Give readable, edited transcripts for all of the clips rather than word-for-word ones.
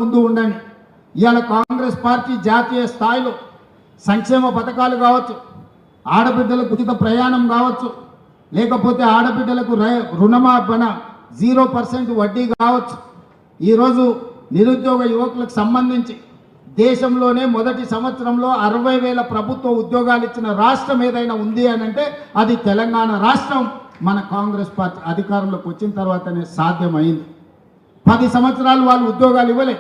ముందు ఉండండి. ఇవాళ కాంగ్రెస్ పార్టీ జాతీయ స్థాయిలో సంక్షేమ పథకాలు కావచ్చు, ఆడబిడ్డలకు ఉచిత ప్రయాణం కావచ్చు, లేకపోతే ఆడబిడ్డలకు రుణమాఫీ 0% వడ్డీ కావచ్చు. ఈరోజు నిరుద్యోగ యువకులకు సంబంధించి దేశంలోనే మొదటి సంవత్సరంలో 60,000 ప్రభుత్వ ఉద్యోగాలు ఇచ్చిన రాష్ట్రం ఏదైనా ఉంది అని అంటే అది తెలంగాణ రాష్ట్రం. మన కాంగ్రెస్ పార్టీ అధికారంలోకి వచ్చిన తర్వాతనే సాధ్యమైంది. 10 సంవత్సరాలు వాళ్ళు ఉద్యోగాలు ఇవ్వలే.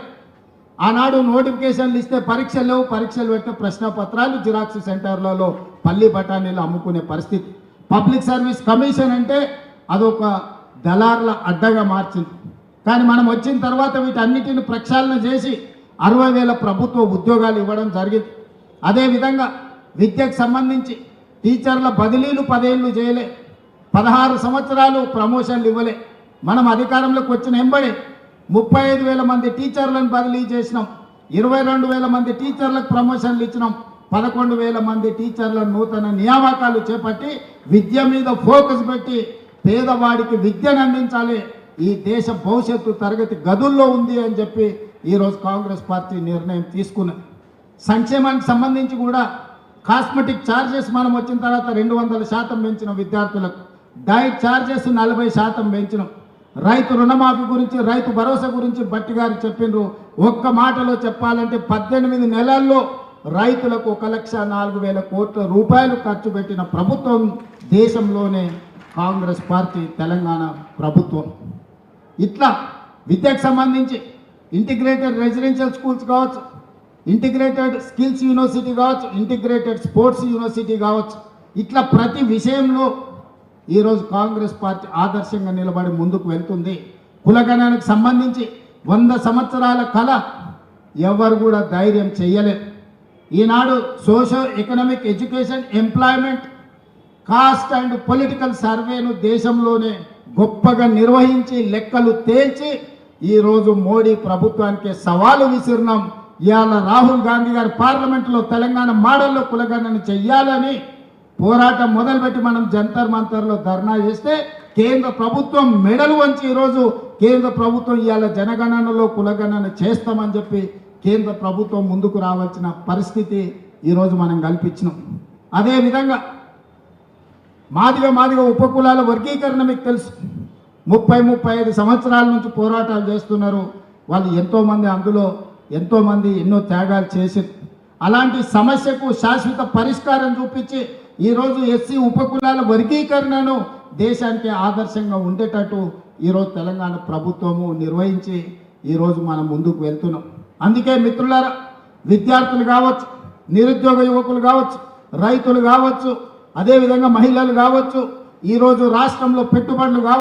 ఆనాడు నోటిఫికేషన్లు ఇస్తే పరీక్షలు లేవు, పరీక్షలు పెట్టే ప్రశ్నపత్రాలు జిరాక్స్ సెంటర్లలో పల్లి బఠానీలు అమ్ముకునే పరిస్థితి. పబ్లిక్ సర్వీస్ కమిషన్ అంటే అదొక దళారుల అడ్డగా మార్చింది. కానీ మనం వచ్చిన తర్వాత వీటన్నిటిని ప్రక్షాళన చేసి 60,000 ప్రభుత్వ ఉద్యోగాలు ఇవ్వడం జరిగింది. అదేవిధంగా విద్యకు సంబంధించి టీచర్ల బదిలీలు 10 ఏళ్ళు చేయలే, 16 సంవత్సరాలు ప్రమోషన్లు ఇవ్వలే. మనం అధికారంలోకి వచ్చిన వెంబడి 35,000 మంది టీచర్లను బదిలీ చేసినాం, 22,000 మంది టీచర్లకు ప్రమోషన్లు ఇచ్చినాం, 11,000 మంది టీచర్లను నూతన నియామకాలు చేపట్టి విద్య మీద ఫోకస్ పెట్టి పేదవాడికి విద్యను అందించాలి, ఈ దేశ భవిష్యత్తు తరగతి గదుల్లో ఉంది అని చెప్పి ఈరోజు కాంగ్రెస్ పార్టీ నిర్ణయం తీసుకున్నది. సంక్షేమానికి సంబంధించి కూడా కాస్మెటిక్ ఛార్జెస్ మనం వచ్చిన తర్వాత 200% పెంచిన విద్యార్థులకు, డైట్ ఛార్జెస్ 40% పెంచినాం. రైతు రుణమాఫీ గురించి, రైతు భరోసా గురించి భట్టి గారు చెప్పిండ్రు. ఒక్క మాటలో చెప్పాలంటే 18 నెలల్లో రైతులకు 1,04,000 కోట్ల రూపాయలు ఖర్చు పెట్టిన ప్రభుత్వం దేశంలోనే కాంగ్రెస్ పార్టీ తెలంగాణ ప్రభుత్వం. ఇట్లా విద్యకు సంబంధించి ఇంటిగ్రేటెడ్ రెసిడెన్షియల్ స్కూల్స్ కావచ్చు, ఇంటిగ్రేటెడ్ స్కిల్స్ యూనివర్సిటీ కావచ్చు, ఇంటిగ్రేటెడ్ స్పోర్ట్స్ యూనివర్సిటీ కావచ్చు, ఇట్లా ప్రతి విషయంలో ఈరోజు కాంగ్రెస్ పార్టీ ఆదర్శంగా నిలబడి ముందుకు వెళ్తుంది. కులగణనకు సంబంధించి 100 సంవత్సరాల కళ ఎవరు కూడా ధైర్యం చేయలేదు. ఈనాడు socio economic education, employment, caste and political సర్వేను దేశంలోనే గొప్పగా నిర్వహించి లెక్కలు తేల్చి ఈరోజు మోడీ ప్రభుత్వానికి సవాలు విసిరినాం. ఇవాళ రాహుల్ గాంధీ గారు పార్లమెంటులో తెలంగాణ మోడల్లో కులగణన చెయ్యాలని పోరాటం మొదలుపెట్టి మనం జంతర్ మంతర్లో ధర్నా చేస్తే కేంద్ర ప్రభుత్వం మెడలు వంచి ఈరోజు కేంద్ర ప్రభుత్వం ఇవాళ జనగణనలో కులగణన చేస్తామని చెప్పి కేంద్ర ప్రభుత్వం ముందుకు రావాల్సిన పరిస్థితి ఈరోజు మనం కల్పించినాం. అదేవిధంగా మాదిగ ఉపకులాల వర్గీకరణ మీకు తెలుసు. 30-35 సంవత్సరాల నుంచి పోరాటాలు చేస్తున్నారు వాళ్ళు. ఎంతోమంది అందులో ఎంతోమంది ఎన్నో త్యాగాలు చేశారు. అలాంటి సమస్యకు శాశ్వత పరిష్కారం చూపించి ఈరోజు ఎస్సీ ఉపకులాల వర్గీకరణను దేశానికి ఆదర్శంగా ఉండేటట్టు ఈరోజు తెలంగాణ ప్రభుత్వము నిర్వహించి ఈరోజు మనం ముందుకు వెళ్తున్నాం. అందుకే మిత్రులారా, విద్యార్థులు కావచ్చు, నిరుద్యోగ యువకులు కావచ్చు, రైతులు కావచ్చు, అదేవిధంగా మహిళలు కావచ్చు, ఈరోజు రాష్ట్రంలో పెట్టుబడులు కావచ్చు,